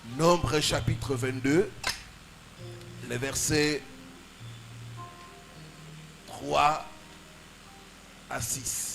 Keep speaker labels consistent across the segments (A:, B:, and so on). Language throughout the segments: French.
A: Nombre chapitre 22, les versets 3 à 6.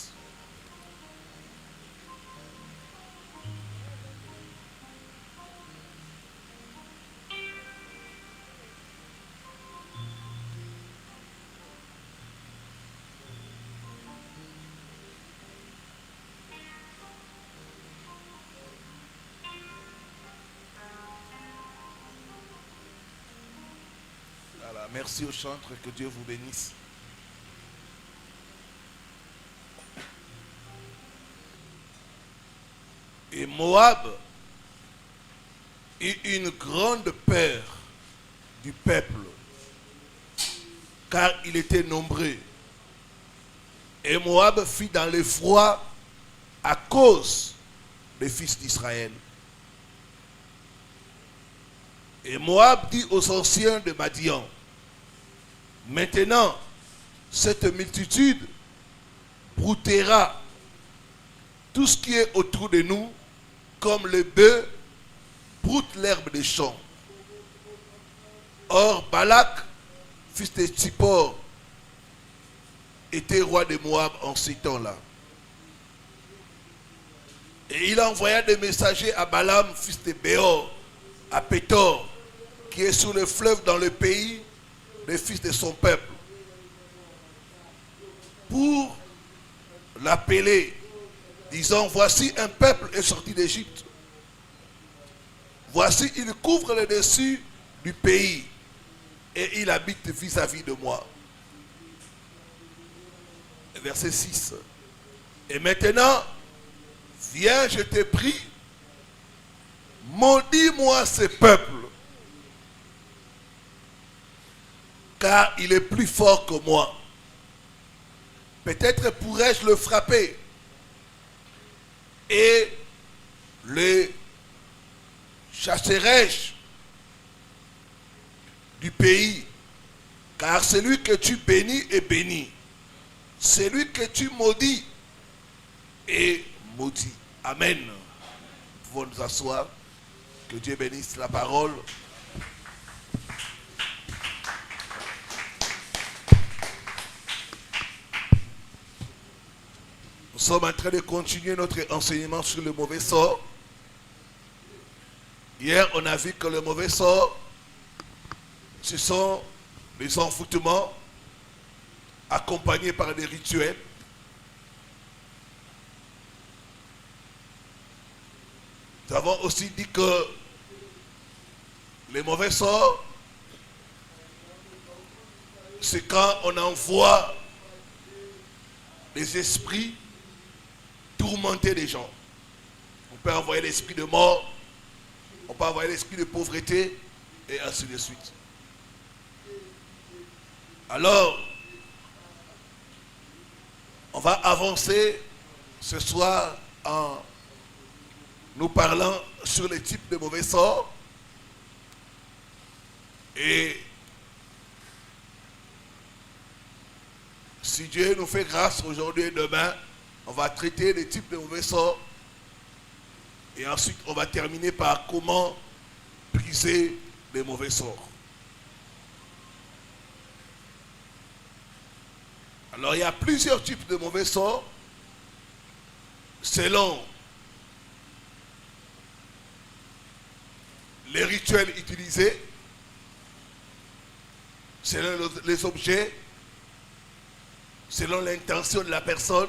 A: Voilà, merci au chantre, que Dieu vous bénisse. Et Moab eut une grande peur du peuple, car il était nombreux. Et Moab fit dans l'effroi à cause des fils d'Israël. Et Moab dit aux anciens de Madian: maintenant, cette multitude broutera tout ce qui est autour de nous, comme le bœuf broute l'herbe des champs. Or, Balak, fils de Tsippor, était roi de Moab en ces temps-là. Et il envoya des messagers à Balaam, fils de Béor, à Pétor, qui est sur le fleuve dans le pays des fils de son peuple, pour l'appeler, disant: voici un peuple est sorti d'Égypte. Voici, il couvre le dessus du pays et il habite vis-à-vis de moi. Verset 6. Et maintenant, viens, je te prie, maudis-moi ce peuple, car il est plus fort que moi. Peut-être pourrais-je le frapper et le chasserai-je du pays, car celui que tu bénis est béni, celui que tu maudis est maudit. Amen. Nous pouvons nous asseoir. Que Dieu bénisse la parole. Nous sommes en train de continuer notre enseignement sur le mauvais sort. Hier, on a vu que le mauvais sort, ce sont les envoûtements accompagnés par des rituels. Nous avons aussi dit que les mauvais sorts, c'est quand on envoie les esprits tourmenter les gens. On peut envoyer l'esprit de mort, on peut envoyer l'esprit de pauvreté, et ainsi de suite. Alors, on va avancer ce soir en nous parlant sur les types de mauvais sorts. Et si Dieu nous fait grâce aujourd'hui et demain, on va traiter les types de mauvais sorts. Et ensuite, on va terminer par comment briser les mauvais sorts. Alors, il y a plusieurs types de mauvais sorts selon les rituels utilisés, selon les objets, selon l'intention de la personne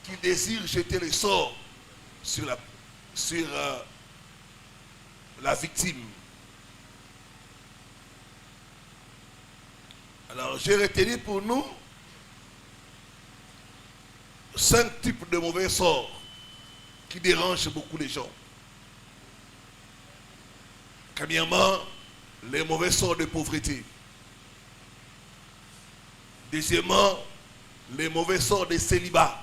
A: qui désire jeter le sort sur la victime. Alors, j'ai retenu pour nous 5 types de mauvais sorts qui dérangent beaucoup les gens. Premièrement, les mauvais sorts de pauvreté. Deuxièmement, les mauvais sorts de célibat.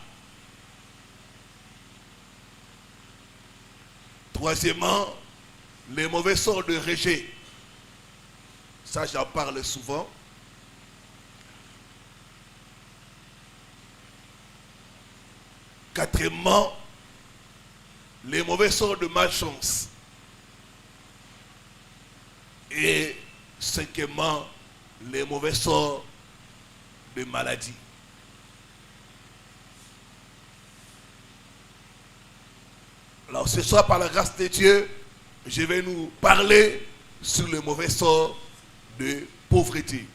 A: Troisièmement, les mauvais sorts de rejet. Ça, j'en parle souvent. Quatrièmement, les mauvais sorts de malchance. Et cinquièmement, les mauvais sorts de maladie. Alors ce soir, par la grâce de Dieu, je vais nous parler sur le mauvais sort de pauvreté.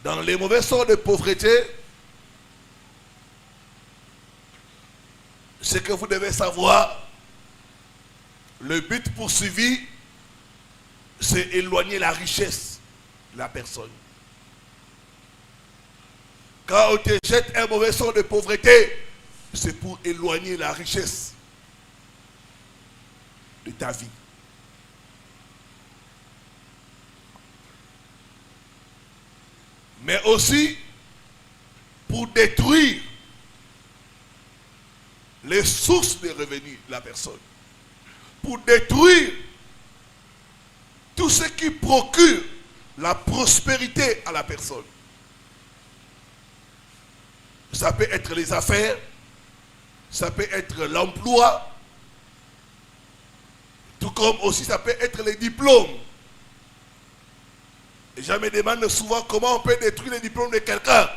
A: Dans les mauvais sorts de pauvreté, ce que vous devez savoir, le but poursuivi, c'est éloigner la richesse de la personne. Quand on te jette un mauvais sort de pauvreté, c'est pour éloigner la richesse de ta vie. Mais aussi pour détruire les sources de revenus de la personne. Pour détruire tout ce qui procure la prospérité à la personne. Ça peut être les affaires, ça peut être l'emploi, tout comme aussi ça peut être les diplômes. Les gens me demandent souvent comment on peut détruire les diplômes de quelqu'un.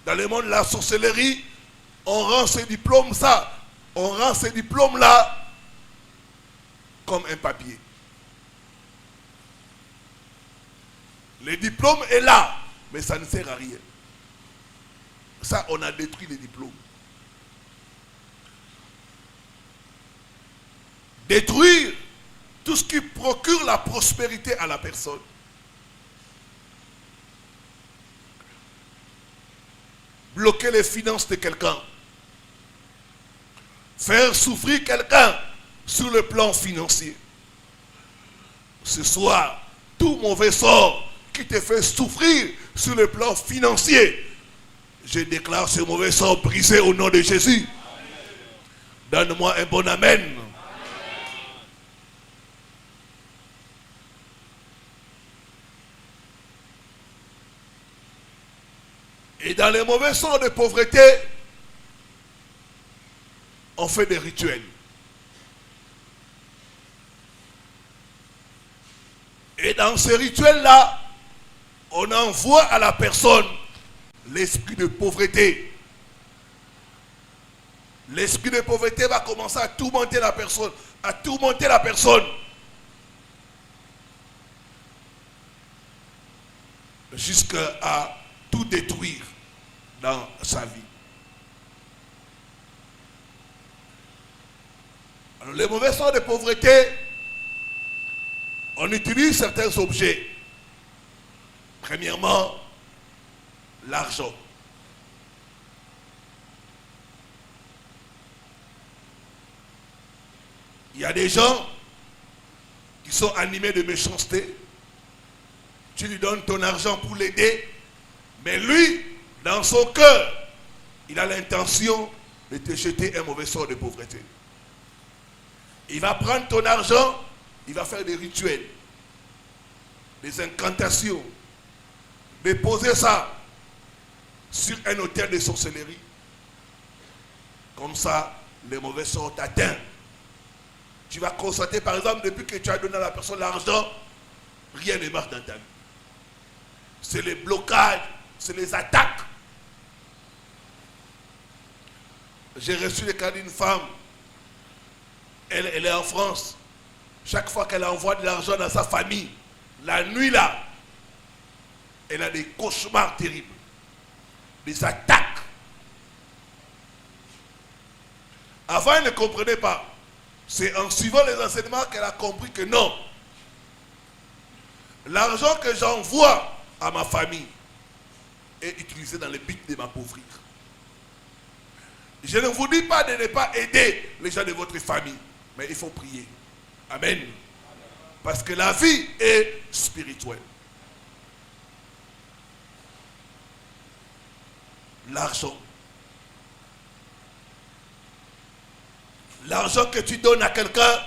A: Dans le monde de la sorcellerie, on rend ces diplômes ça, on rend ces diplômes-là comme un papier. Le diplôme est là, mais ça ne sert à rien. Ça, on a détruit les diplômes. Détruire tout ce qui procure la prospérité à la personne. Bloquer les finances de quelqu'un. Faire souffrir quelqu'un sur le plan financier. Ce soir, tout mauvais sort qui te fait souffrir sur le plan financier, je déclare ce mauvais sort brisé au nom de Jésus. Donne-moi un bon amen. Amen. Et dans les mauvais sorts de pauvreté, on fait des rituels. Et dans ces rituels-là, on envoie à la personne l'esprit de pauvreté. L'esprit de pauvreté va commencer à tourmenter la personne, jusqu'à tout détruire dans sa vie. Alors, les mauvais sorts de pauvreté, on utilise certains objets. Premièrement, l'argent. Il y a des gens qui sont animés de méchanceté. Tu lui donnes ton argent pour l'aider, mais lui, dans son cœur, il a l'intention de te jeter un mauvais sort de pauvreté. Il va prendre ton argent, il va faire des rituels, des incantations, déposer ça sur un autel de sorcellerie. Comme ça, les mauvais sorts t'atteignent. Tu vas constater, par exemple, depuis que tu as donné à la personne l'argent, rien ne marche dans ta vie. C'est les blocages, c'est les attaques. J'ai reçu le cas d'une femme. Elle est en France. Chaque fois qu'elle envoie de l'argent dans sa famille, la nuit là, elle a des cauchemars terribles, des attaques. Avant, elle ne comprenait pas. C'est en suivant les enseignements qu'elle a compris que non. L'argent que j'envoie à ma famille est utilisé dans le but de m'appauvrir. Je ne vous dis pas de ne pas aider les gens de votre famille, mais il faut prier. Amen. Parce que la vie est spirituelle. L'argent. L'argent que tu donnes à quelqu'un,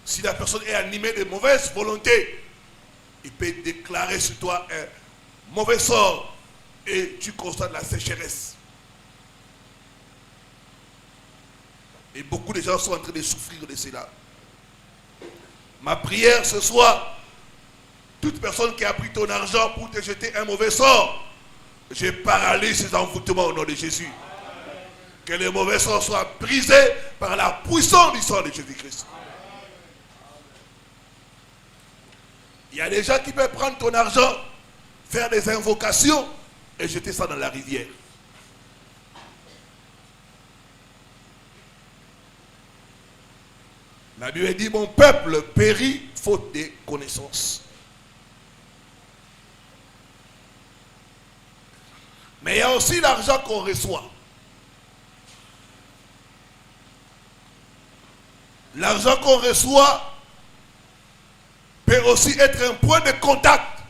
A: si la personne est animée de mauvaise volonté, il peut déclarer sur toi un mauvais sort et tu constates la sécheresse. Et beaucoup de gens sont en train de souffrir de cela. Ma prière ce soir, toute personne qui a pris ton argent pour te jeter un mauvais sort, je paralyse ces envoûtements au nom de Jésus. Que les mauvais sorts soient brisés par la puissance du sang de Jésus-Christ. Il y a des gens qui peuvent prendre ton argent, faire des invocations et jeter ça dans la rivière. La Bible dit, mon peuple périt faute de connaissances. Mais il y a aussi l'argent qu'on reçoit. L'argent qu'on reçoit peut aussi être un point de contact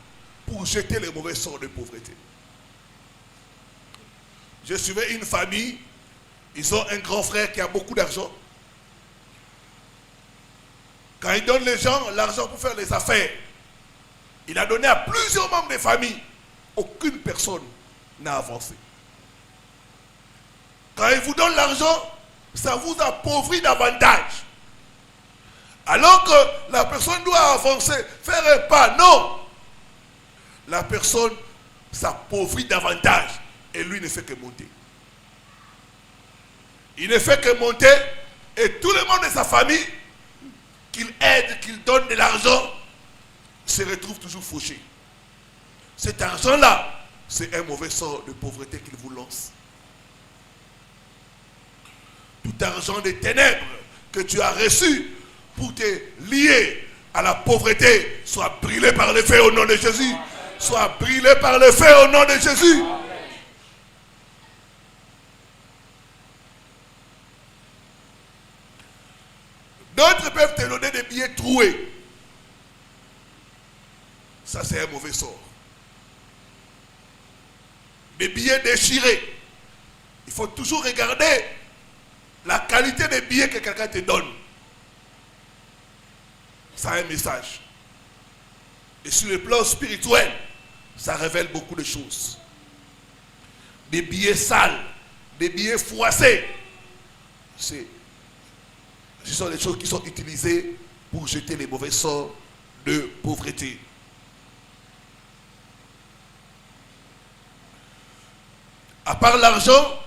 A: pour jeter les mauvais sorts de pauvreté. Je suivais une famille, ils ont un grand frère qui a beaucoup d'argent. Quand il donne les gens l'argent pour faire les affaires, il a donné à plusieurs membres de famille. Aucune personne n'a avancé. Quand il vous donne l'argent, ça vous appauvrit davantage. Alors que la personne doit avancer, faire un pas. Non. La personne s'appauvrit davantage et lui ne fait que monter. Il ne fait que monter et tout le monde de sa famille, qu'il aide, qu'il donne de l'argent, se retrouve toujours fauché. Cet argent-là, c'est un mauvais sort de pauvreté qu'il vous lance. Tout argent des ténèbres que tu as reçu pour te lier à la pauvreté, soit brûlé par le feu au nom de Jésus. Soit brûlé par le feu au nom de Jésus. D'autres peuvent te donner des billets troués. Ça, c'est un mauvais sort. Des billets déchirés. Il faut toujours regarder la qualité des billets que quelqu'un te donne. Ça a un message. Et sur le plan spirituel, ça révèle beaucoup de choses. Des billets sales, des billets froissés. Ce sont des choses qui sont utilisées pour jeter les mauvais sorts de pauvreté. À part l'argent,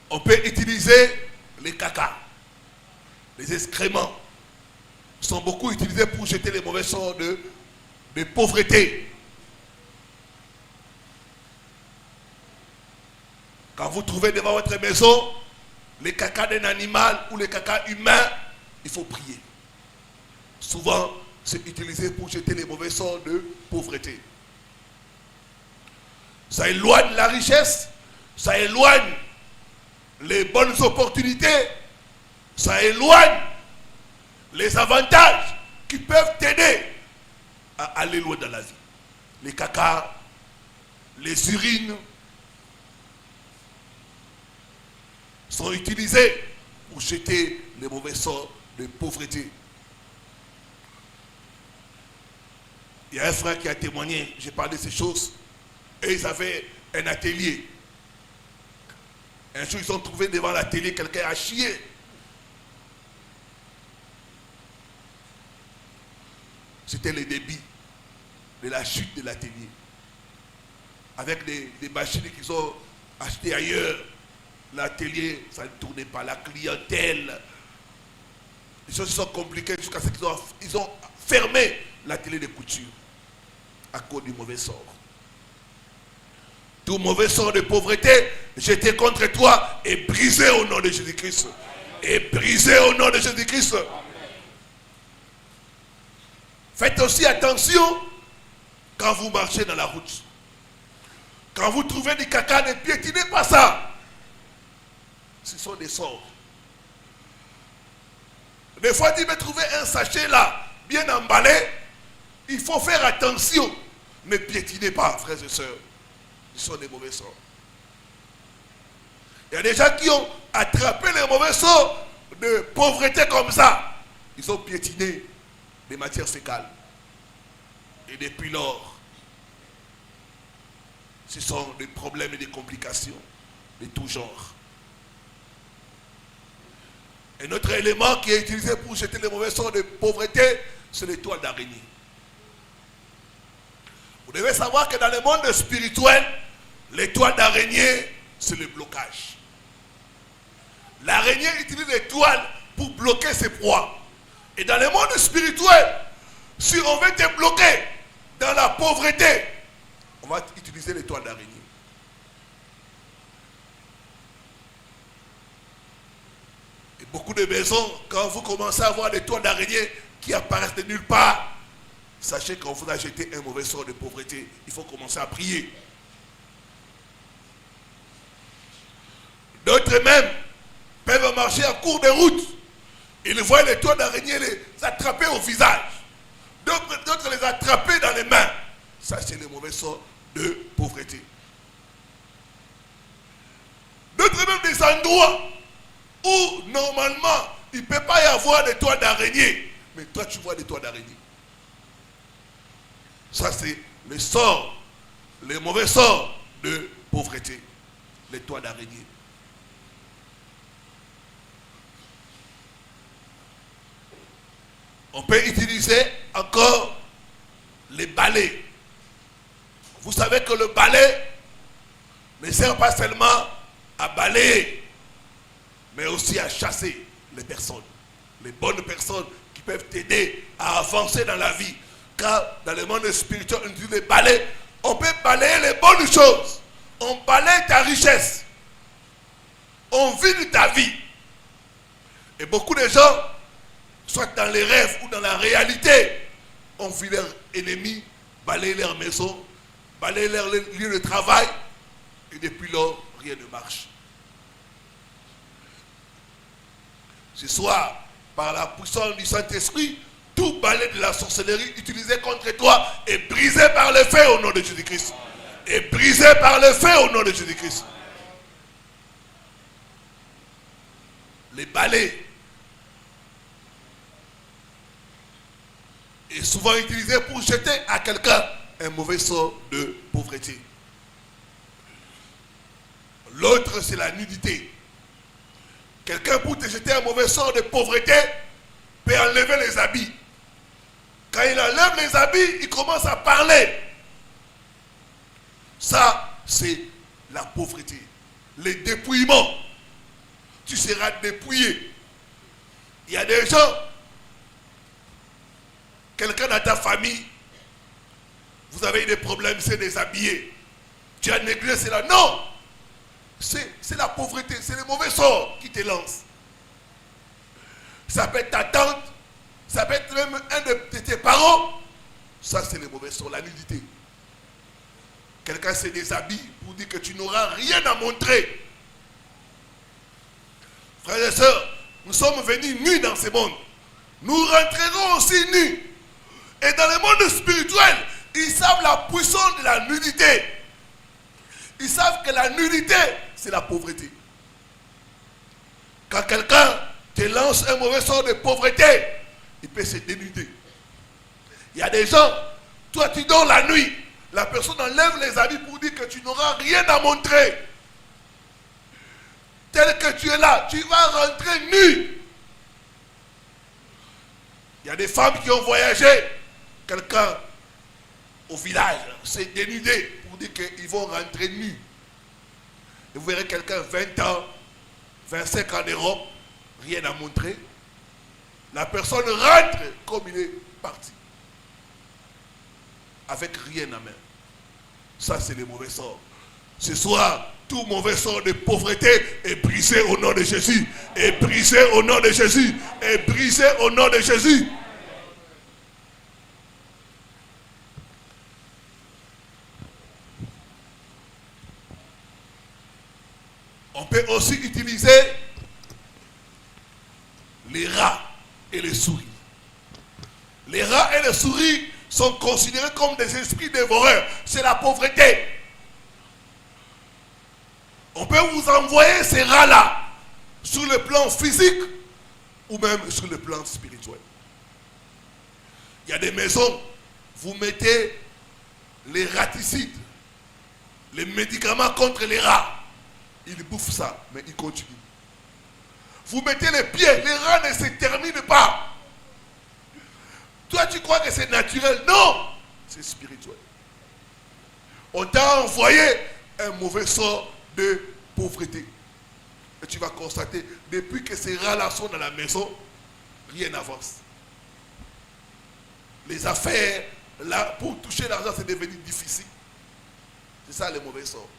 A: on peut utiliser les caca, les excréments. Ils sont beaucoup utilisés pour jeter les mauvais sorts de pauvreté. Quand vous trouvez devant votre maison les caca d'un animal ou les caca humains, il faut prier. Souvent, c'est utilisé pour jeter les mauvais sorts de pauvreté. Ça éloigne la richesse, ça éloigne les bonnes opportunités, ça éloigne les avantages qui peuvent t'aider à aller loin dans la vie. Les caca, les urines sont utilisés pour jeter les mauvais sorts de pauvreté. Il y a un frère qui a témoigné, j'ai parlé de ces choses, et ils avaient un atelier. Un jour, ils ont trouvé devant l'atelier quelqu'un à chier. C'était le débit de la chute de l'atelier. Avec des machines qu'ils ont achetées ailleurs. L'atelier, ça ne tournait pas. La clientèle. Les choses sont compliquées jusqu'à ce qu'ils ont fermé l'atelier de couture à cause du mauvais sort. Tout mauvais sort de pauvreté jeté contre toi est brisé au nom de Jésus-Christ. Et brisé au nom de Jésus-Christ. Faites aussi attention quand vous marchez dans la route. Quand vous trouvez du caca, ne piétinez pas ça. Ce sont des sorts. Des fois, tu veux trouver un sachet là, bien emballé. Il faut faire attention. Ne piétinez pas, frères et sœurs. Ce sont des mauvais sorts. Il y a des gens qui ont attrapé les mauvais sorts de pauvreté comme ça. Ils ont piétiné des matières fécales. Et depuis lors, ce sont des problèmes et des complications de tout genre. Un autre élément qui est utilisé pour jeter les mauvais sorts de pauvreté, c'est l'étoile d'araignée. Vous devez savoir que dans le monde spirituel, l'étoile d'araignée, c'est le blocage. L'araignée utilise l'étoile pour bloquer ses proies. Et dans le monde spirituel, si on veut te bloquer dans la pauvreté, on va utiliser l'étoile d'araignée. Et beaucoup de maisons, quand vous commencez à voir l'étoile d'araignée qui apparaissent de nulle part, sachez qu'on vous a jeté un mauvais sort de pauvreté. Il faut commencer à prier. D'autres même peuvent marcher en cours de route. Ils voient l'étoile d'araignée les attraper au visage. D'autres les attraper dans les mains. Ça, c'est le mauvais sort de pauvreté. D'autres même des endroits où normalement il ne peut pas y avoir d'étoile d'araignée. Mais toi, tu vois l'étoile d'araignée. Ça, c'est le sort, le mauvais sort de pauvreté. L'étoile d'araignée. On peut utiliser encore les balais. Vous savez que le balai ne sert pas seulement à balayer, mais aussi à chasser les personnes. Les bonnes personnes qui peuvent t'aider à avancer dans la vie. Car dans le monde spirituel, on utilise les balais. On peut balayer les bonnes choses. On balaye ta richesse. On vide ta vie. Et beaucoup de gens, soit dans les rêves ou dans la réalité, on vit leurs ennemis, balayer leur maison, balayer leur lieu de travail, et depuis lors, rien ne marche. Ce soir, par la puissance du Saint-Esprit, tout balai de la sorcellerie utilisé contre toi est brisé par le feu au nom de Jésus-Christ. Est brisé par le feu au nom de Jésus-Christ. Les balais est souvent utilisé pour jeter à quelqu'un un mauvais sort de pauvreté. L'autre, c'est la nudité. Quelqu'un pour te jeter un mauvais sort de pauvreté peut enlever les habits. Quand il enlève les habits, il commence à parler. Ça, c'est la pauvreté. Le dépouillement. Tu seras dépouillé. Il y a des gens, quelqu'un dans ta famille, vous avez eu des problèmes, c'est déshabillé. Tu as négligé cela. Non! C'est la pauvreté, c'est le mauvais sort qui te lance. Ça peut être ta tante, ça peut être même un de tes parents. Ça, c'est le mauvais sort, la nudité. Quelqu'un se déshabille pour dire que tu n'auras rien à montrer. Frères et sœurs, nous sommes venus nus dans ce monde. Nous rentrerons aussi nus. Et dans le monde spirituel, ils savent la puissance de la nudité. Ils savent que la nudité, c'est la pauvreté. Quand quelqu'un te lance un mauvais sort de pauvreté, il peut se dénuder. Il y a des gens, toi tu dors la nuit, la personne enlève les habits pour dire que tu n'auras rien à montrer. Tel que tu es là, tu vas rentrer nu. Il y a des femmes qui ont voyagé, quelqu'un au village s'est dénudé pour dire qu'ils vont rentrer nus. Et vous verrez quelqu'un 20 ans, 25 ans en Europe, rien à montrer. La personne rentre comme il est parti. Avec rien à main. Ça, c'est le mauvais sort. Ce soir, tout mauvais sort de pauvreté est brisé au nom de Jésus. Est brisé au nom de Jésus. Est brisé au nom de Jésus. On peut aussi utiliser les rats et les souris. Les rats et les souris sont considérés comme des esprits dévoreurs. C'est la pauvreté. On peut vous envoyer ces rats-là sur le plan physique ou même sur le plan spirituel. Il y a des maisons, vous mettez les raticides, les médicaments contre les rats. Ils bouffent ça, mais ils continuent. Vous mettez les pieds, les rats ne se terminent pas. Toi, tu crois que c'est naturel? Non, c'est spirituel. On t'a envoyé un mauvais sort de pauvreté. Et tu vas constater, depuis que ces rats-là sont dans la maison, rien n'avance. Les affaires, là, pour toucher l'argent, c'est devenu difficile. C'est ça le mauvais sort.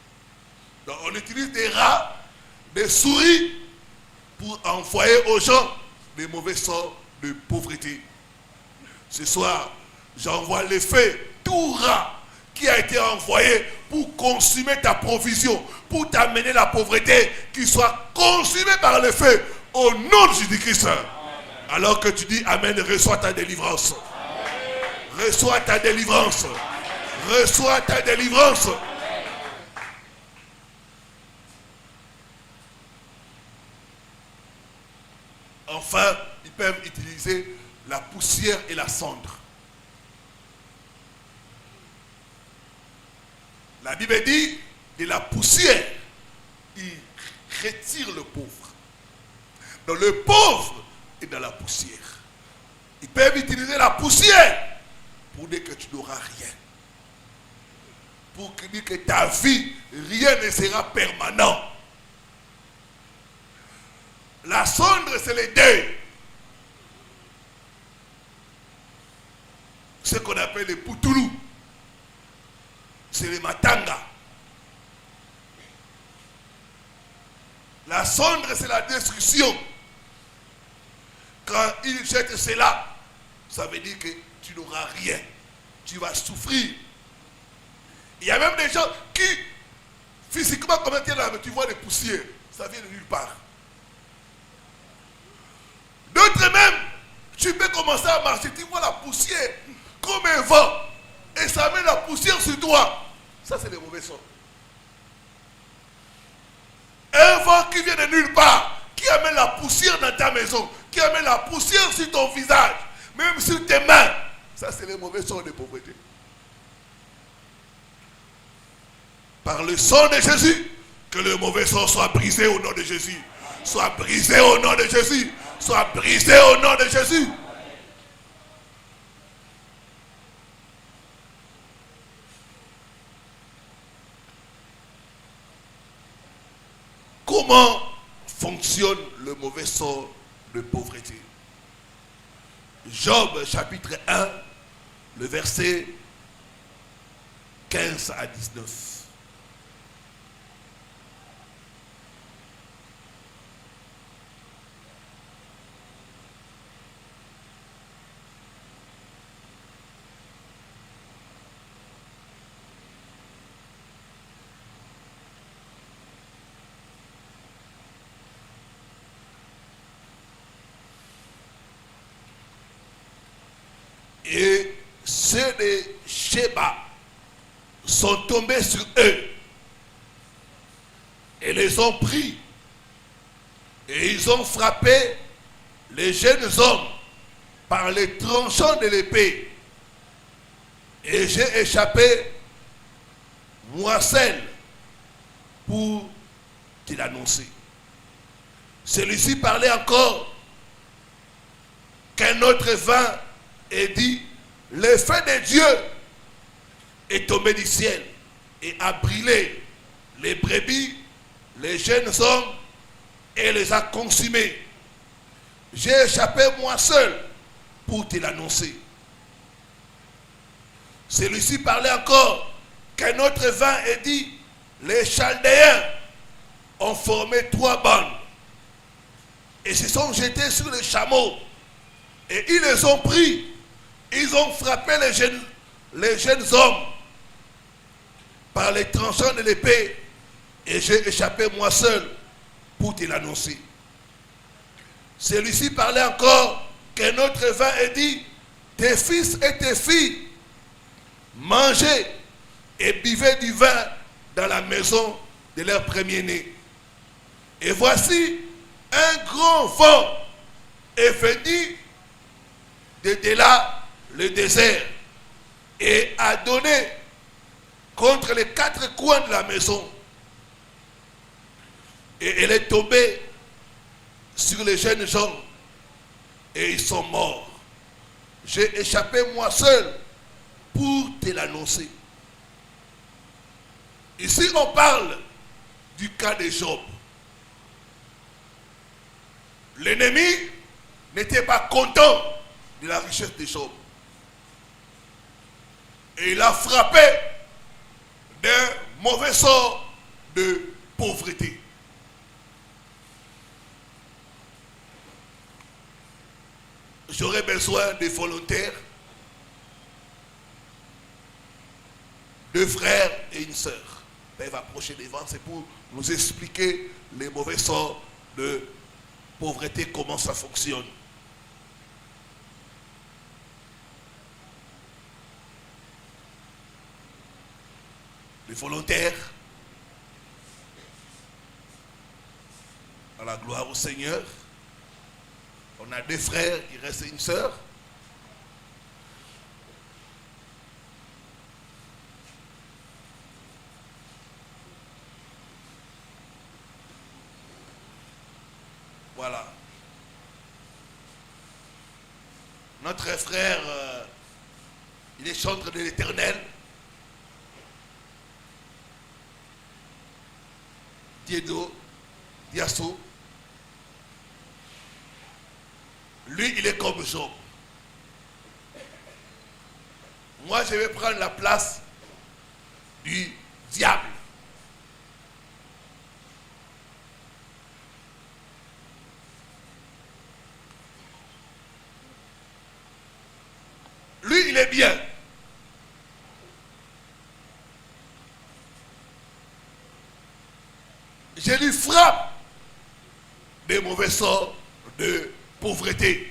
A: Donc on utilise des rats, des souris, pour envoyer aux gens des mauvais sorts de pauvreté. Ce soir, j'envoie le feu, tout rat qui a été envoyé pour consumer ta provision, pour t'amener la pauvreté, qu'il soit consumé par le feu, au nom de Jésus-Christ. Alors que tu dis Amen, reçois ta délivrance. Reçois ta délivrance. Reçois ta délivrance. Enfin, ils peuvent utiliser la poussière et la cendre. La Bible dit, de la poussière, il retire le pauvre. Donc le pauvre est dans la poussière. Ils peuvent utiliser la poussière pour dire que tu n'auras rien. Pour dire que ta vie, rien ne sera permanent. La cendre, c'est le deuil. Ce qu'on appelle les poutoulous. C'est les matanga. La cendre, c'est la destruction. Quand ils jettent cela, ça veut dire que tu n'auras rien. Tu vas souffrir. Il y a même des gens qui, physiquement, comme tu vois des poussières, ça vient de nulle part. D'autres même, tu peux commencer à marcher, tu vois la poussière comme un vent, et ça met la poussière sur toi. Ça, c'est le mauvais son. Un vent qui vient de nulle part, qui amène la poussière dans ta maison, qui amène la poussière sur ton visage, même sur tes mains. Ça, c'est le mauvais son de pauvreté. Par le sang de Jésus, que le mauvais son soit brisé au nom de Jésus. Soit brisé au nom de Jésus. Soit brisé au nom de Jésus. Comment fonctionne le mauvais sort de pauvreté? Job chapitre 1, le verset 15 à 19. Et ceux de Sheba sont tombés sur eux et les ont pris. Et ils ont frappé les jeunes hommes par les tranchants de l'épée. Et j'ai échappé, moi seul, pour te l'annoncer. Celui-ci parlait encore qu'un autre vint et dit, le feu de Dieu est tombé du ciel et a brûlé les brebis, les jeunes hommes et les a consumés. J'ai échappé moi seul pour te l'annoncer. Celui-ci parlait encore qu'un autre vint et dit, les Chaldéens ont formé 3 bandes et se sont jetés sur les chameaux et ils les ont pris. Ils ont frappé les jeunes hommes par les tranchants de l'épée et j'ai échappé moi seul pour te l'annoncer. Celui-ci parlait encore qu'un autre vint et dit, tes fils et tes filles mangeaient et buvaient du vin dans la maison de leur premier-né. Et voici, un grand vent est venu de là le désert et a donné contre les 4 coins de la maison. Et elle est tombée sur les jeunes gens et ils sont morts. J'ai échappé moi seul pour te l'annoncer. Ici, on parle du cas de Job. L'ennemi n'était pas content de la richesse de Job. Et il a frappé d'un mauvais sort de pauvreté. J'aurais besoin de volontaires, deux frères et une sœur. Ils vont approcher devant, c'est pour nous expliquer les mauvais sorts de pauvreté, comment ça fonctionne. Les volontaires, à la gloire au Seigneur. On a deux frères, il reste une sœur. Voilà. Notre frère, il est chantre de l'Éternel. Diasso. Lui, il est comme Job. Moi, je vais prendre la place du diable. Lui, il est bien. Je lui frappe des mauvais sorts de pauvreté.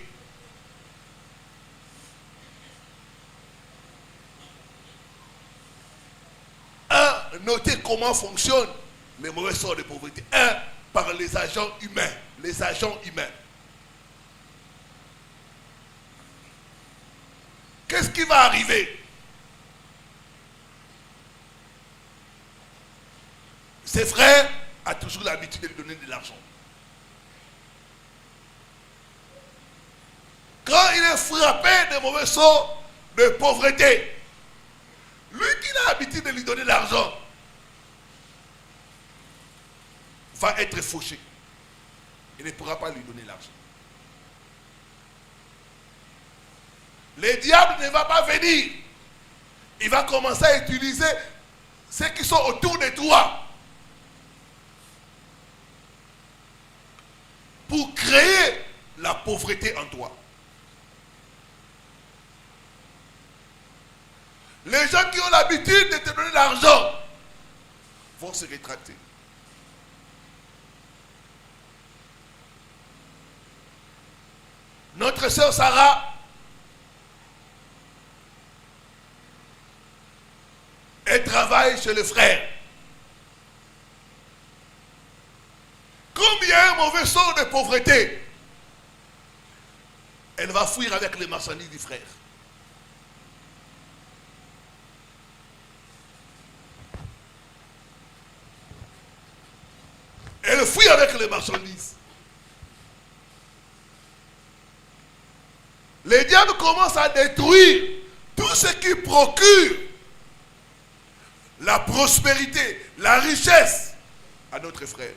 A: Notez comment fonctionnent les mauvais sorts de pauvreté. Par les agents humains. Les agents humains. Qu'est-ce qui va arriver? Ses frères ont toujours l'habitude de lui donner de l'argent. Quand il est frappé de mauvais sorts de pauvreté, lui qui a l'habitude de lui donner de l'argent va être fauché. Il ne pourra pas lui donner l'argent. Le diable ne va pas venir. Il va commencer à utiliser ceux qui sont autour de toi pour créer la pauvreté en toi. Les gens qui ont l'habitude de te donner de l'argent vont se rétracter. Notre sœur Sarah, elle travaille chez le frère. Comme il y a un mauvais sort de pauvreté, elle va fuir avec les marchandises du frère. Elle fuit avec les marchandises. Les diables commencent à détruire tout ce qui procure la prospérité, la richesse à notre frère.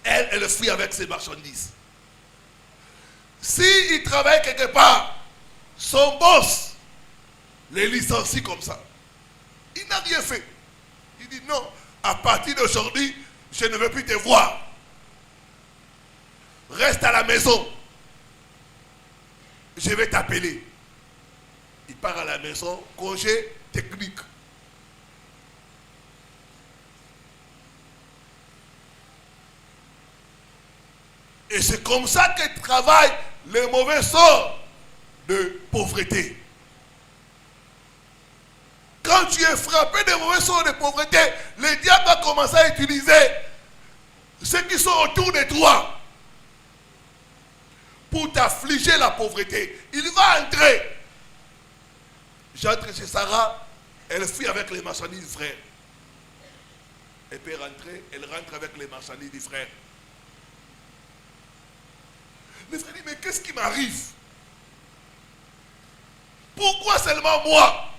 A: Elle fuit avec ses marchandises. S'il travaille quelque part, son boss les licencie comme ça. Il n'a rien fait. Il dit non, à partir d'aujourd'hui, je ne veux plus te voir. Reste à la maison. Je vais t'appeler. Il part à la maison, congé technique. Et c'est comme ça que travaillent les mauvais sorts de pauvreté. Quand tu es frappé de mauvais sorts de pauvreté, le diable va commencer à utiliser ceux qui sont autour de toi pour t'affliger la pauvreté. Il va entrer. J'entre chez Sarah, elle fuit avec les marchandises, frère. Elle peut rentrer, elle rentre avec les marchandises du frère. Le frère dit, mais qu'est-ce qui m'arrive? Pourquoi seulement moi?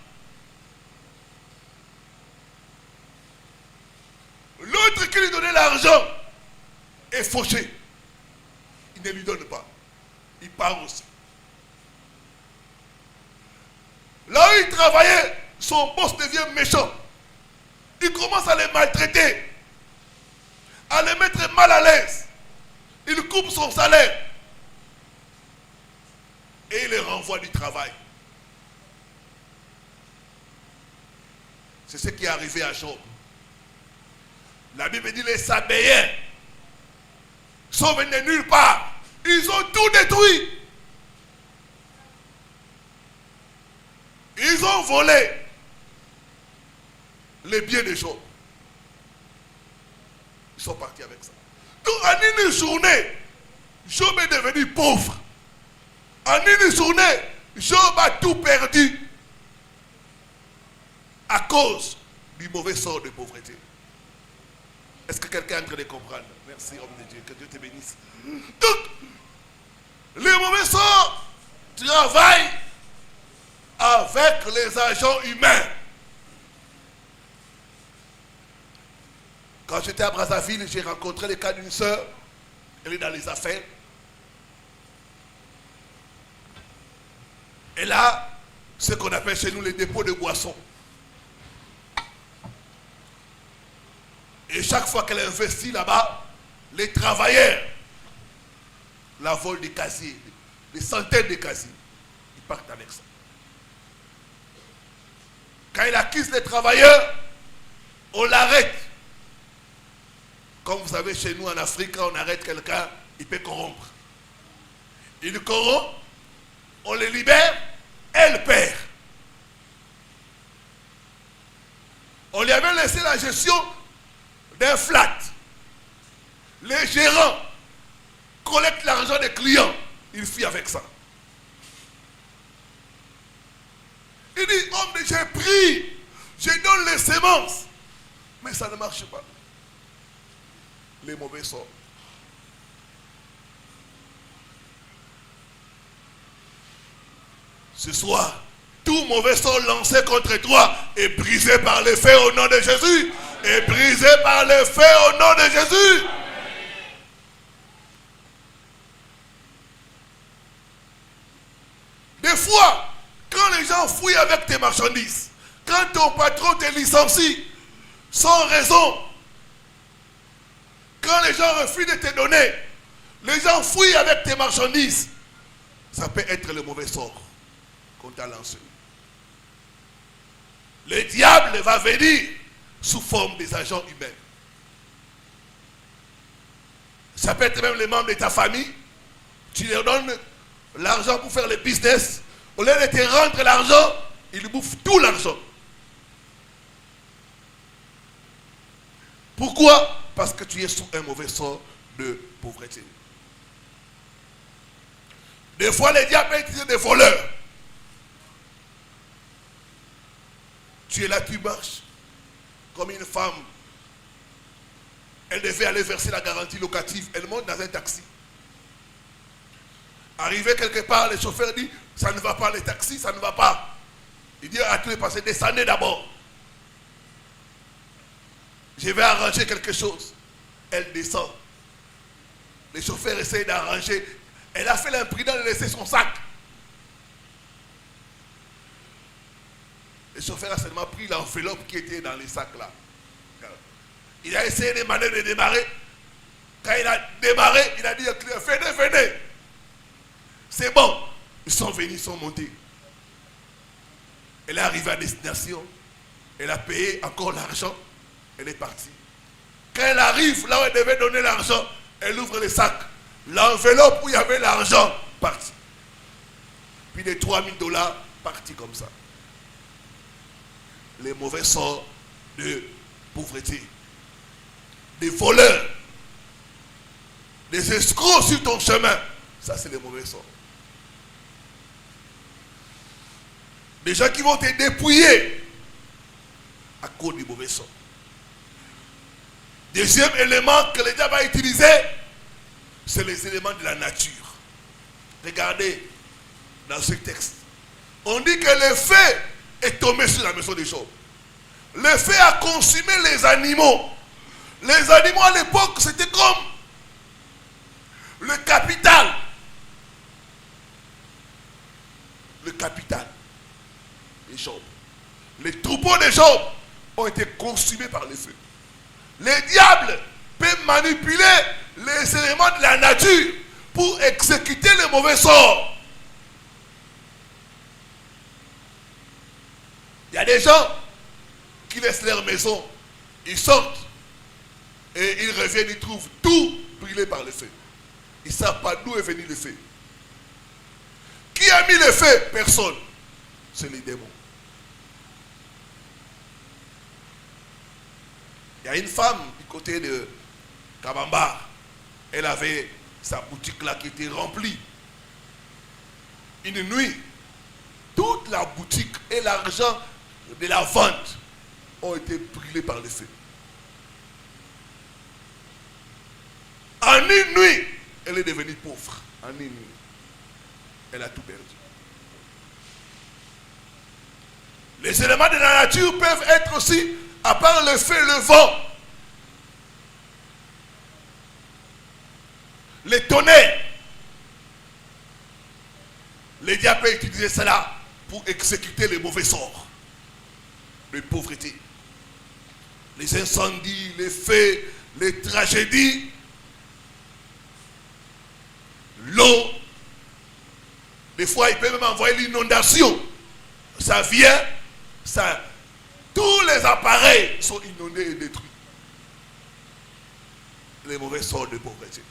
A: L'autre qui lui donnait l'argent est fauché. Il ne lui donne pas. Il part aussi. Là où il travaillait, son boss devient méchant. Il commence à les maltraiter, à les mettre mal à l'aise. Il coupe son salaire et il les renvoie du travail. C'est ce qui est arrivé à Job. La Bible dit les Sabéens sont venus de nulle part. Ils ont tout détruit. Ils ont volé les biens de Job. Ils sont partis avec ça. Donc en une journée, Job est devenu pauvre. En une journée, Job a tout perdu à cause du mauvais sort de pauvreté. Est-ce que quelqu'un est en train de comprendre? Merci, homme de Dieu, que Dieu te bénisse. Donc, les mauvais sorts travaillent avec les agents humains. Quand j'étais à Brazzaville, j'ai rencontré le cas d'une sœur. Elle est dans les affaires. Elle a ce qu'on appelle chez nous les dépôts de boissons. Et chaque fois qu'elle investit là-bas, les travailleurs la volent des casiers, des centaines de casiers. Ils partent avec ça. Quand elle acquise les travailleurs, on l'arrête. Comme vous savez, chez nous en Afrique, quand on arrête quelqu'un, il peut corrompre. Il corrompt, on le libère, elle perd. On lui avait laissé la gestion d'un flat. Les gérants collectent l'argent des clients. Il fuit avec ça. Il dit, homme, j'ai pris, je donne les semences. Mais ça ne marche pas. Les mauvais sorts. Ce soir, tout mauvais sort lancé contre toi est brisé par le feu au nom de Jésus. Est brisé par le feu au nom de Jésus. Des fois, quand les gens fouillent avec tes marchandises, quand ton patron te licencie sans raison, quand les gens refusent de te donner, les gens fouillent avec tes marchandises, ça peut être le mauvais sort qu'on t'a lancé. Le diable va venir sous forme des agents humains. Ça peut être même les membres de ta famille. Tu leur donnes l'argent pour faire le business. Au lieu de te rendre l'argent, ils bouffent tout l'argent. Pourquoi? Parce que tu es sous un mauvais sort de pauvreté. Des fois, les diables peuvent utiliser des voleurs. Tu es là, tu marches. Comme une femme. Elle devait aller verser la garantie locative. Elle monte dans un taxi. Arrivé quelque part, le chauffeur dit, ça ne va pas, le taxi, ça ne va pas. Il dit à tous les passagers, descendez d'abord. Je vais arranger quelque chose. Elle descend. Le chauffeur essaie d'arranger. Elle a fait l'imprudent de laisser son sac. Le chauffeur a seulement pris l'enveloppe qui était dans les sacs là. Il a essayé de manœuvrer, de démarrer. Quand il a démarré, il a dit au client, venez, venez. C'est bon. Ils sont venus, ils sont montés. Elle est arrivée à destination. Elle a payé encore l'argent. Elle est partie. Quand elle arrive là où elle devait donner l'argent, elle ouvre le sac. L'enveloppe où il y avait l'argent, parti. Puis les $3000 partis comme ça. Les mauvais sorts de pauvreté. Des voleurs. Des escrocs sur ton chemin. Ça, c'est les mauvais sorts. Des gens qui vont te dépouiller à cause du mauvais sort. Deuxième élément que le diable a utilisé, c'est les éléments de la nature. Regardez dans ce texte. On dit que le feu est tombé sur la maison de Job. Le feu a consumé les animaux. Les animaux à l'époque, c'était comme le capital. Le capital de Job. Les troupeaux de Job ont été consumés par le feu. Les diables peuvent manipuler les éléments de la nature pour exécuter le mauvais sort. Il y a des gens qui laissent leur maison, ils sortent et ils reviennent, ils trouvent tout brûlé par le feu. Ils ne savent pas d'où est venu le feu. Qui a mis le feu? Personne. C'est les démons. Il y a une femme du côté de Kabamba. Elle avait sa boutique là qui était remplie. Une nuit, toute la boutique et l'argent de la vente ont été brûlés par le feu. En une nuit, elle est devenue pauvre. En une nuit, elle a tout perdu. Les éléments de la nature peuvent être aussi, à part le feu et le vent, les tonnerres. Les diables peuvent utiliser cela pour exécuter les mauvais sorts, les pauvretés, les incendies, les feux, les tragédies, l'eau. Des fois, il peut même envoyer l'inondation. Ça vient, tous les appareils sont inondés et détruits. Les mauvais sorts de pauvreté.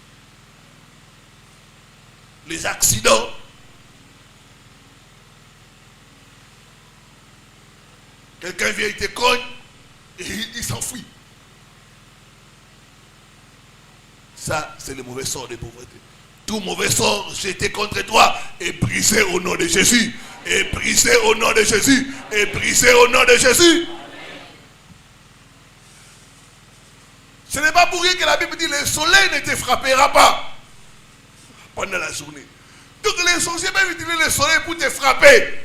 A: Les accidents. Quelqu'un vient, il te cogne et il s'enfuit. Ça, c'est le mauvais sort de pauvreté. Tout mauvais sort jeté contre toi est brisé au nom de Jésus. Est brisé au nom de Jésus. Est brisé au nom de Jésus. Ce n'est pas pour rien que la Bible dit le soleil ne te frappera pas pendant la journée. Donc les sorciers peuvent utiliser le soleil pour te frapper.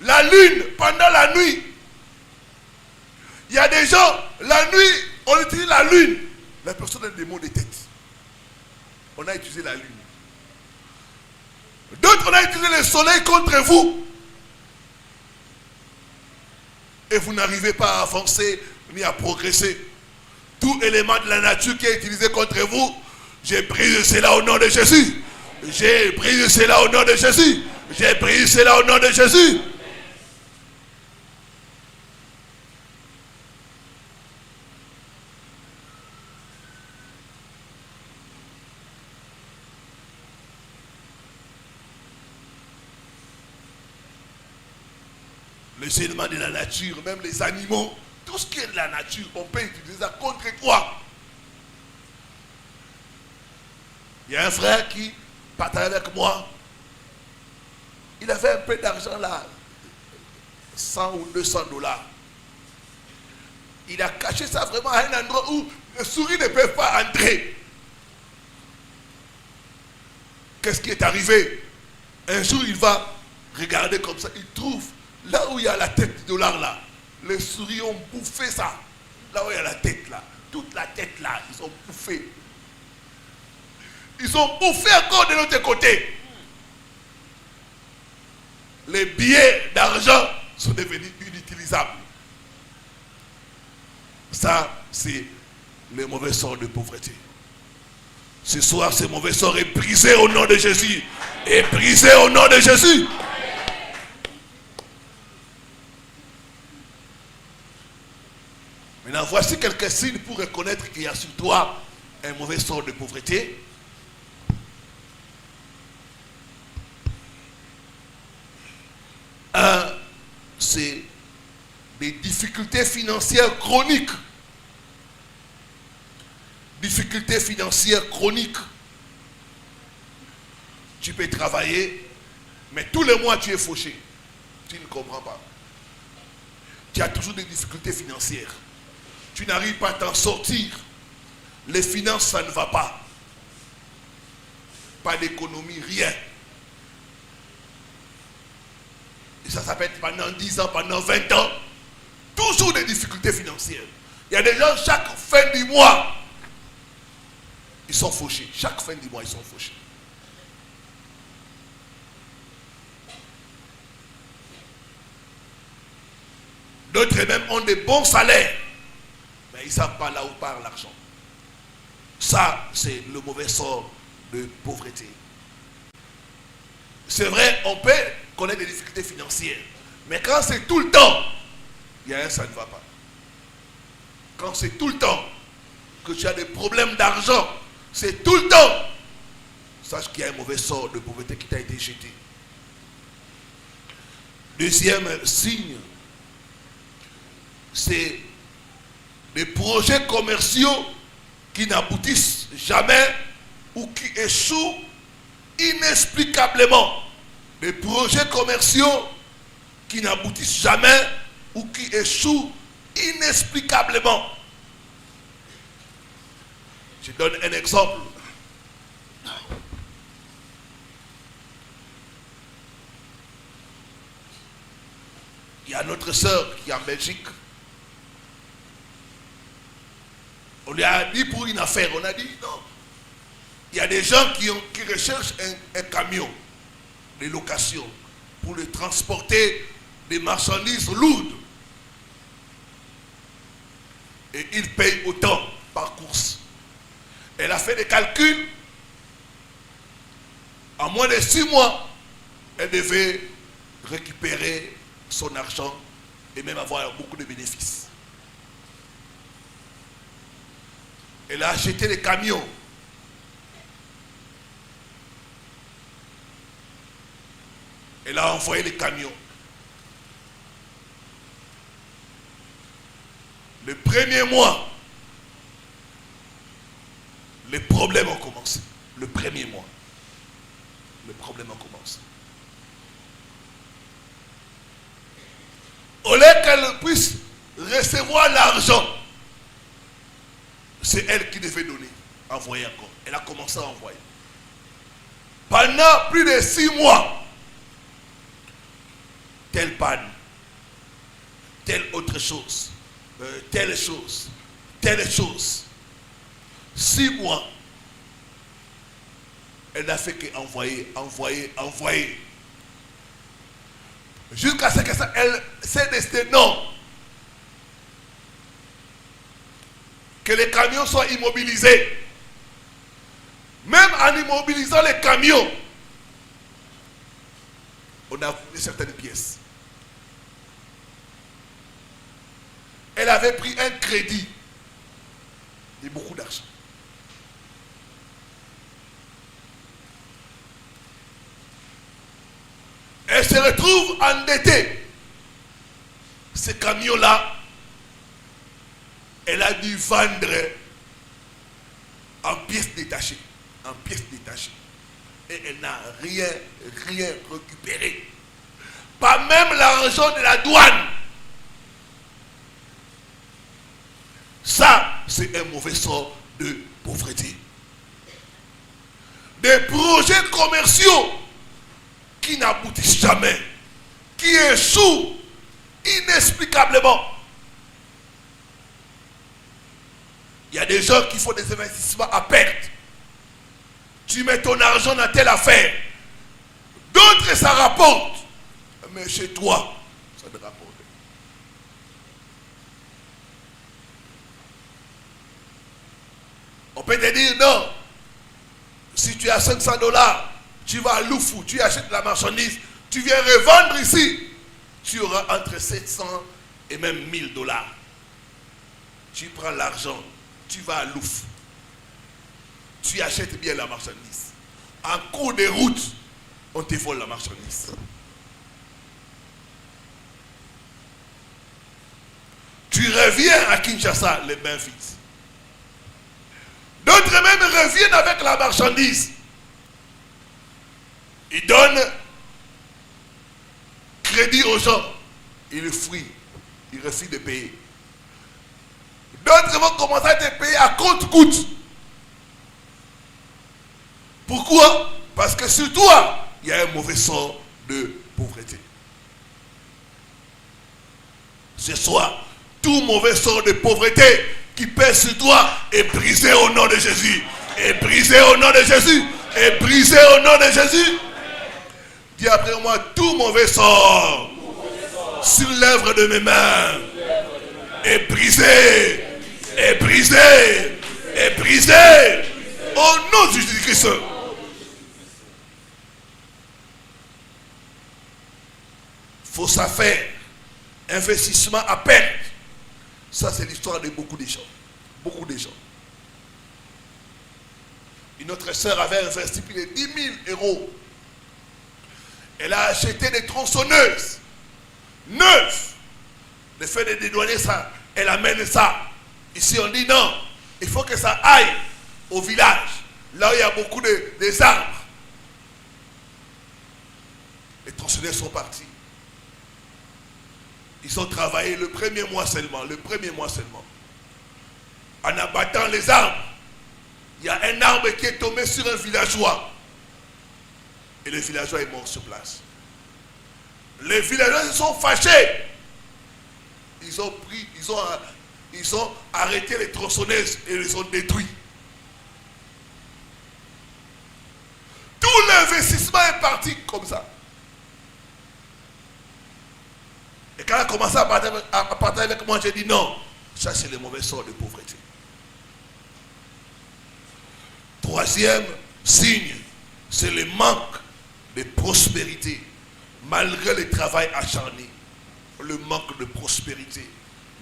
A: La lune pendant la nuit. Il y a des gens, la nuit, on utilise la lune. La personne a des maux de tête. On a utilisé la lune. D'autres, on a utilisé le soleil contre vous. Et vous n'arrivez pas à avancer ni à progresser. Tout élément de la nature qui est utilisé contre vous, j'ai brisé cela au nom de Jésus. J'ai brisé cela au nom de Jésus. J'ai brisé cela au nom de Jésus. Les éléments de la nature, même les animaux, tout ce qui est de la nature, on peut utiliser ça contre toi. Il y a un frère qui partageait avec moi. Il avait un peu d'argent là, 100 ou 200 dollars. Il a caché ça vraiment à un endroit où les souris ne peuvent pas entrer. Qu'est-ce qui est arrivé? Un jour, il va regarder comme ça, il trouve là où il y a la tête du dollar là, les souris ont bouffé ça. Là où il y a la tête là, toute la tête là, ils ont bouffé. Ils ont bouffé encore de l'autre côté. Les billets d'argent sont devenus inutilisables. Ça, c'est le mauvais sort de pauvreté. Ce soir, ce mauvais sort est brisé au nom de Jésus. Est brisé au nom de Jésus. Maintenant, voici quelques signes pour reconnaître qu'il y a sur toi un mauvais sort de pauvreté. Un, c'est des difficultés financières chroniques. Difficultés financières chroniques. Tu peux travailler, mais tous les mois tu es fauché. Tu ne comprends pas. Tu as toujours des difficultés financières. tu n'arrives pas à t'en sortir. Les finances, ça ne va pas. Pas d'économie, rien. Et ça peut être pendant 10 ans, pendant 20 ans. Toujours des difficultés financières. Il y a des gens, chaque fin du mois, ils sont fauchés. Chaque fin du mois, ils sont fauchés. D'autres même ont des bons salaires. Mais ils ne savent pas là où part l'argent. Ça, c'est le mauvais sort de pauvreté. C'est vrai, on peut connaître des difficultés financières. Mais quand c'est tout le temps, il y a un, ça ne va pas. Quand c'est tout le temps que tu as des problèmes d'argent, c'est tout le temps, sache qu'il y a un mauvais sort de pauvreté qui t'a été jeté. Deuxième signe, c'est des projets commerciaux qui n'aboutissent jamais ou qui échouent inexplicablement. Des projets commerciaux qui n'aboutissent jamais ou qui échouent inexplicablement. Je donne un exemple. Il y a notre sœur qui est en Belgique. On lui a dit pour une affaire, on a dit non. Il y a des gens qui recherchent un camion de location pour le transporter des marchandises lourdes. Et ils payent autant par course. Elle a fait des calculs. En moins de 6 mois, elle devait récupérer son argent et même avoir beaucoup de bénéfices. Elle a acheté des camions. Elle a envoyé les camions. Le premier mois, les problèmes ont commencé. Le premier mois, les problèmes ont commencé. Au lieu qu'elle puisse recevoir l'argent, c'est elle qui devait donner, envoyer encore. Elle a commencé à envoyer. Pendant plus de 6 mois, telle panne, telle autre chose, telle chose, telle chose. 6 mois, elle n'a fait qu'envoyer, envoyer. Jusqu'à ce qu'elle s'est décidée, non. Que les camions soient immobilisés. Même en immobilisant les camions, on a volé certaines pièces. Elle avait pris un crédit et beaucoup d'argent. Elle se retrouve endettée. Ces camions-là, elle a dû vendre en pièces détachées. En pièces détachées. Et elle n'a rien récupéré. Pas même l'argent de la douane. Ça, c'est un mauvais sort de pauvreté. Des projets commerciaux qui n'aboutissent jamais, qui échouent inexplicablement. Il y a des gens qui font des investissements à perte. Tu mets ton argent dans telle affaire. D'autres, ça rapporte. Mais chez toi, ça ne rapporte pas. On peut te dire non. Si tu as $500, tu vas à Loufou, tu achètes la marchandise, tu viens revendre ici, tu auras entre 700 et même $1000. Tu prends l'argent, tu vas à Loufou, tu achètes bien la marchandise. En cours de route, on te vole la marchandise. Tu reviens à Kinshasa, les mains vides. D'autres même reviennent avec la marchandise. Ils donnent crédit aux gens. Ils fuient. Ils refusent de payer. D'autres vont commencer à te payer à compte-gouttes. Pourquoi? Parce que sur toi, il y a un mauvais sort de pauvreté. Ce soir, tout mauvais sort de pauvreté qui pèse sur toi est brisé au nom de Jésus. Est brisé au nom de Jésus. Est brisé au nom de Jésus. Dis après moi, tout mauvais sort sur l'œuvre de mes mains est brisé. Est brisé. Est brisé. Au nom de Jésus-Christ. Fausse affaire, investissement à perte. Ça, c'est l'histoire de beaucoup de gens. Beaucoup de gens. Une autre sœur avait investi plus de 10 000 euros. Elle a acheté des tronçonneuses neuves. Le fait de dédouaner ça, elle amène ça. Ici, on dit non. Il faut que ça aille au village. Là où il y a beaucoup des arbres. Les tronçonneuses sont partis. Ils ont travaillé le premier mois seulement. Le premier mois seulement. En abattant les arbres. Il y a un arbre qui est tombé sur un villageois. Et le villageois est mort sur place. Les villageois se sont fâchés. Ils ont arrêté les tronçonneuses et les ont détruits. Tout l'investissement est parti comme ça. Et quand elle a commencé à partager avec moi, j'ai dit non, ça c'est le mauvais sort de pauvreté. Troisième signe, c'est le manque de prospérité, malgré le travail acharné. Le manque de prospérité,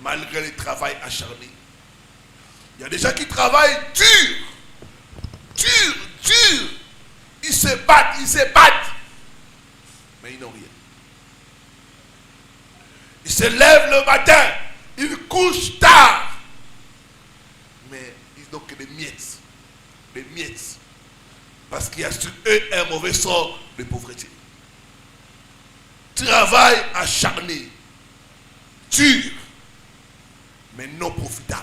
A: malgré le travail acharné. Il y a des gens qui travaillent dur, dur, dur. Ils se battent, mais ils n'ont rien. Ils se lèvent le matin, ils couchent tard, mais ils n'ont que des miettes. Des miettes. Parce qu'il y a sur eux un mauvais sort de pauvreté. Travail acharné, dur, mais non profitable.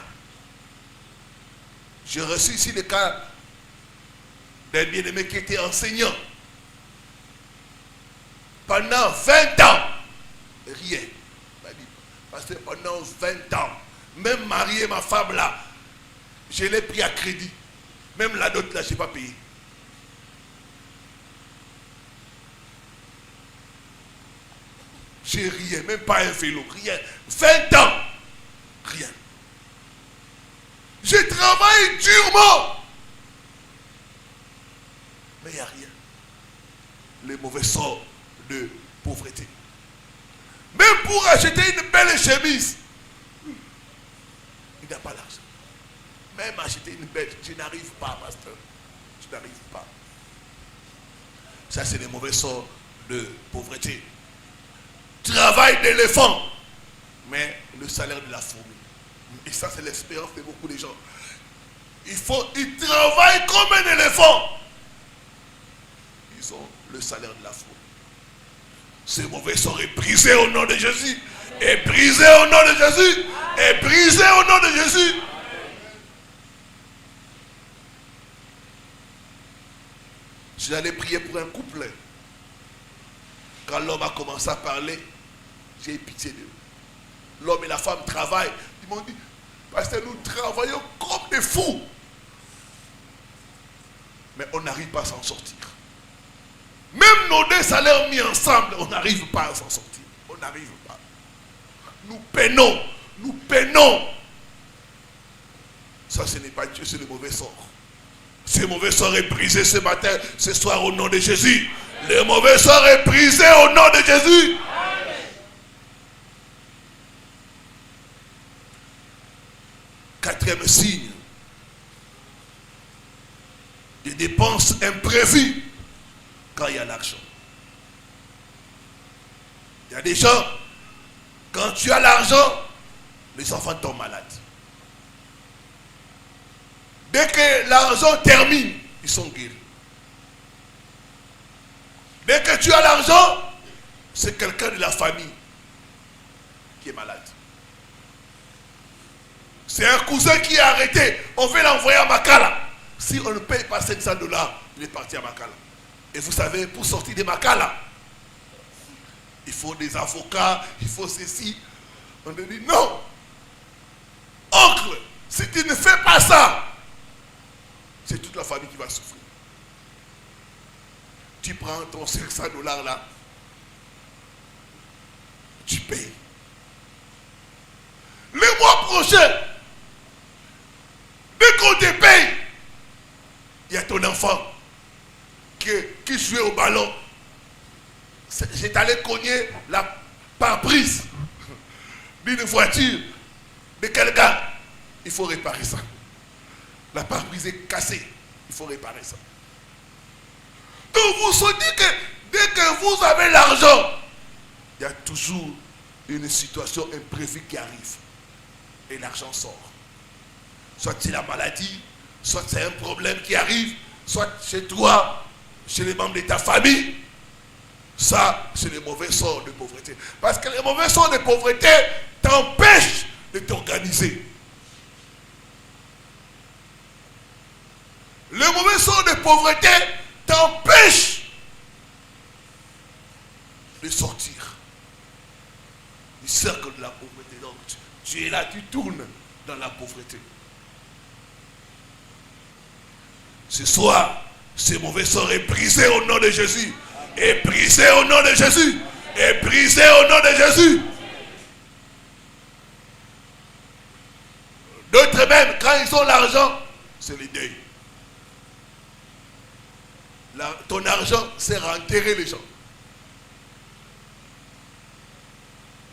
A: J'ai reçu ici le cas d'un bien-aimé qui était enseignant. Pendant 20 ans, rien. Parce que pendant 20 ans, même marié ma femme là, je l'ai pris à crédit. Même la dot là, je n'ai pas payé. J'ai rien, même pas un vélo, rien. 20 ans, rien. Je travaille durement. Mais il n'y a rien. Les mauvais sorts de pauvreté. Même pour acheter une belle chemise, il n'a pas l'argent. Même acheter une belle, je n'arrive pas, pasteur. Je n'arrive pas. Ça, c'est les mauvais sorts de pauvreté. Travail d'éléphant, mais le salaire de la fourmi. Et ça, c'est l'expérience de beaucoup de gens. Ils travaillent comme un éléphant. Ils ont le salaire de la fourmi. Ce mauvais sort est brisé au nom de Jésus. Est brisé au nom de Jésus. Est brisé au nom de Jésus. J'allais prier pour un couple. Quand l'homme a commencé à parler, j'ai eu pitié d'eux. L'homme et la femme travaillent. Ils m'ont dit, parce que nous travaillons comme des fous. Mais on n'arrive pas à s'en sortir. Même nos deux salaires mis ensemble, on n'arrive pas à s'en sortir. On n'arrive pas. Nous peinons. Nous peinons. Ça, ce n'est pas Dieu, c'est le mauvais sort. Ce mauvais sort est brisé ce matin, ce soir au nom de Jésus. Le mauvais sort est brisé au nom de Jésus. Amen. Quatrième signe. Des dépenses imprévues quand il y a l'argent. Il y a des gens, quand tu as l'argent, les enfants tombent malades. Dès que l'argent termine, ils sont guéris. Dès que tu as l'argent, c'est quelqu'un de la famille qui est malade. C'est un cousin qui est arrêté. On veut l'envoyer à Makala. Si on ne paye pas $500, il est parti à Makala. Et vous savez, pour sortir de Makala, il faut des avocats, il faut ceci. On lui dit non. Oncle, si tu ne fais pas ça, c'est toute la famille qui va souffrir. Tu prends ton $500 là, tu payes. Le mois prochain, dès qu'on te paye, il y a ton enfant qui jouait au ballon. J'ai allé cogner la pare-brise d'une voiture de quelqu'un. Il faut réparer ça. La pare-brise est cassée. Il faut réparer ça. Donc vous se dites que dès que vous avez l'argent, il y a toujours une situation imprévue qui arrive. Et l'argent sort. Soit c'est la maladie, soit c'est un problème qui arrive, soit chez toi, chez les membres de ta famille. Ça, c'est le mauvais sort de pauvreté. Parce que le mauvais sort de pauvreté t'empêche de t'organiser. Le mauvais sort de pauvreté t'empêche de sortir du cercle de la pauvreté. Donc, tu es là, tu tournes dans la pauvreté. Ce soir, ce mauvais sort est brisé au nom de Jésus. Est brisé au nom de Jésus. Est brisé au nom de Jésus. D'autres même, quand ils ont l'argent, c'est le deuil. Ton argent sert à enterrer les gens.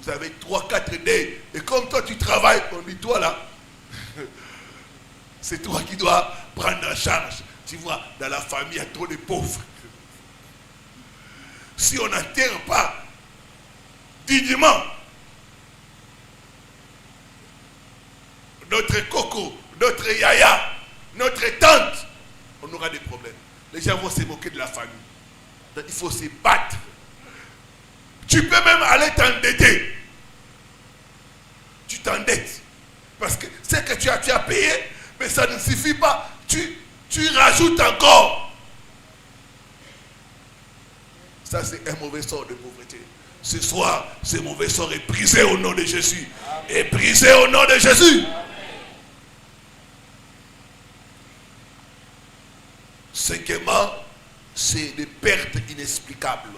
A: Vous avez 3-4 deuils. Et comme toi tu travailles, on dit toi là, c'est toi qui dois prendre en charge. Tu vois, dans la famille, il y a trop de pauvres. Si on n'enterre pas dignement notre coco, notre yaya, notre tante, on aura des problèmes. Les gens vont se moquer de la famille. Donc il faut se battre. Tu peux même aller t'endetter. Tu t'endettes. Parce que ce que tu as payé, mais ça ne suffit pas. Tu rajoutes encore. Ça, c'est un mauvais sort de pauvreté. Ce soir, ce mauvais sort est brisé au nom de Jésus. Est brisé au nom de Jésus. Cinquièmement, c'est des pertes inexplicables.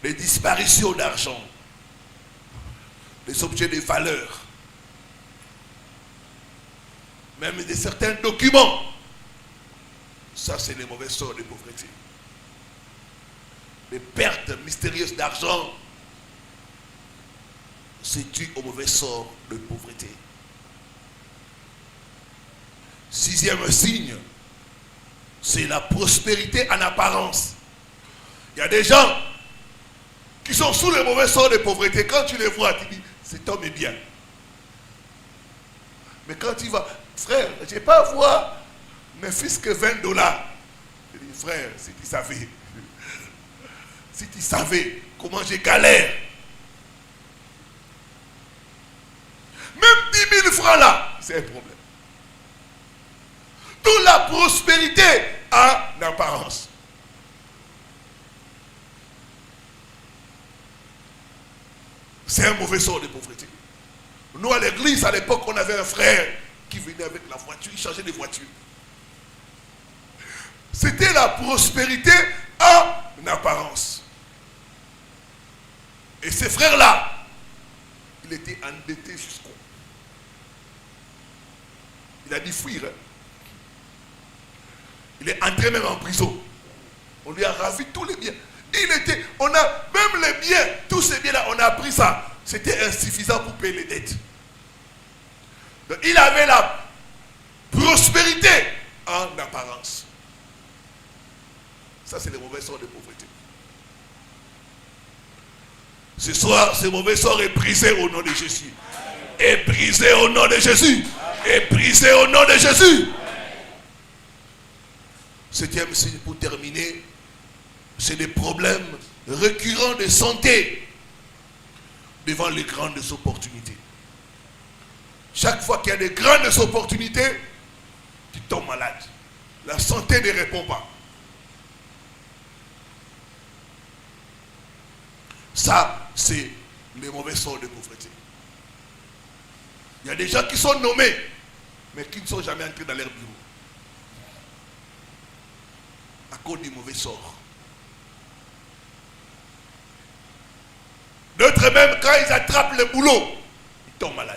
A: Les disparitions d'argent. Les objets de valeur. Même de certains documents. Ça, c'est les mauvais sorts de pauvreté. Les pertes mystérieuses d'argent, c'est dû au mauvais sort de pauvreté. Sixième signe, c'est la prospérité en apparence. Il y a des gens qui sont sous le mauvais sort de pauvreté. Quand tu les vois, tu dis, cet homme est bien. Mais quand tu vas, frère, je n'ai pas à voir mes fils que $20. Je dis, frère, si tu savais. Si tu savais comment je galère. Même 10 000 francs là, c'est un problème. Toute la prospérité a une apparence. C'est un mauvais sort de pauvreté. Nous à l'église, à l'époque, on avait un frère qui venait avec la voiture, il changeait de voiture. C'était la prospérité en apparence. Et ces frères-là, il était endetté jusqu'au. Il a dit fuir. Hein. Il est entré même en prison. On lui a ravi tous les biens. On a même les biens, tous ces biens-là, on a pris ça. C'était insuffisant pour payer les dettes. Donc, il avait la prospérité en apparence. Ça, c'est le mauvais sort de pauvreté. Ce soir, ce mauvais sort est brisé au nom de Jésus. Est brisé au nom de Jésus. Est brisé au nom de Jésus. Septième signe pour terminer, c'est des problèmes récurrents de santé devant les grandes opportunités. Chaque fois qu'il y a de grandes opportunités, tu tombes malade. La santé ne répond pas. Ça, c'est les mauvais sorts de pauvreté. Il y a des gens qui sont nommés, mais qui ne sont jamais entrés dans leur bureau. À cause du mauvais sort. D'autres même, quand ils attrapent le boulot, ils tombent malades.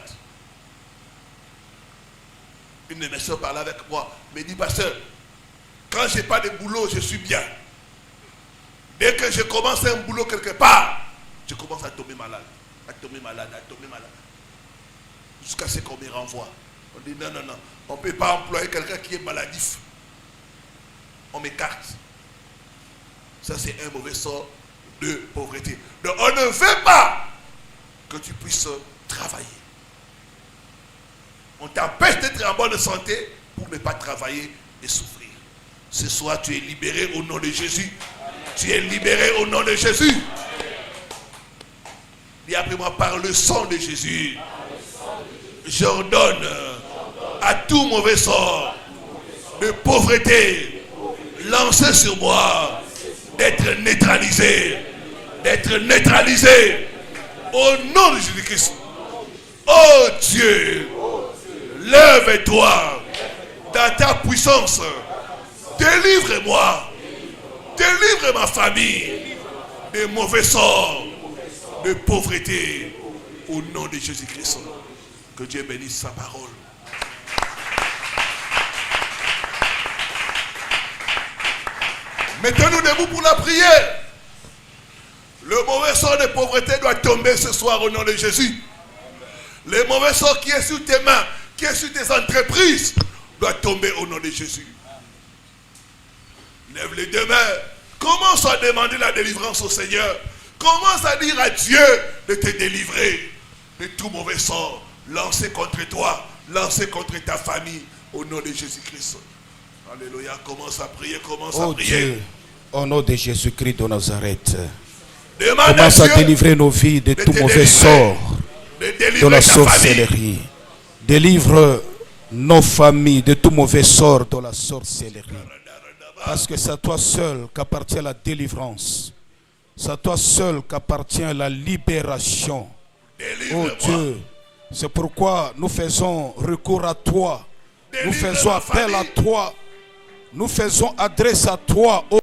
A: Une de mes soeurs parlait avec moi, me dit, pasteur, quand je n'ai pas de boulot, je suis bien. Dès que je commence un boulot quelque part, je commence à tomber malade, à tomber malade, à tomber malade. Jusqu'à ce qu'on me renvoie. On dit non, non, non, on ne peut pas employer quelqu'un qui est maladif. On m'écarte. Ça, c'est un mauvais sort de pauvreté. Donc, on ne veut pas que tu puisses travailler. On t'empêche d'être en bonne santé pour ne pas travailler et souffrir. Ce soir, tu es libéré au nom de Jésus. Tu es libéré au nom de Jésus. Dis après moi, par le sang de Jésus, j'ordonne à tout mauvais sort de pauvreté lancé sur moi d'être neutralisé. D'être neutralisé au nom de Jésus-Christ. Oh Dieu, lève-toi dans ta puissance. Délivre-moi. Délivre ma famille des mauvais sorts de pauvreté au nom de Jésus-Christ. Que Dieu bénisse sa parole. Mettons-nous debout pour la prière. Le mauvais sort de pauvreté doit tomber ce soir au nom de Jésus. Le mauvais sort qui est sur tes mains, qui est sur tes entreprises, doit tomber au nom de Jésus. Lève les deux mains. Commence à demander la délivrance au Seigneur. Commence à dire à Dieu de te délivrer de tout mauvais sort lancé contre toi, lancé contre ta famille, au nom de Jésus-Christ. Alléluia. Commence à prier, commence à prier.
B: Dieu, au nom de Jésus-Christ de Nazareth,
A: Demande
B: commence à
A: Dieu
B: délivrer nos vies de tout mauvais sort, de la sorcellerie. Délivre nos familles de tout mauvais sort, de la sorcellerie. Parce que c'est à toi seul qu'appartient la délivrance. C'est à toi seul qu'appartient la libération. Oh Dieu, c'est pourquoi nous faisons recours à toi. Nous faisons appel à toi. Nous faisons adresse à toi.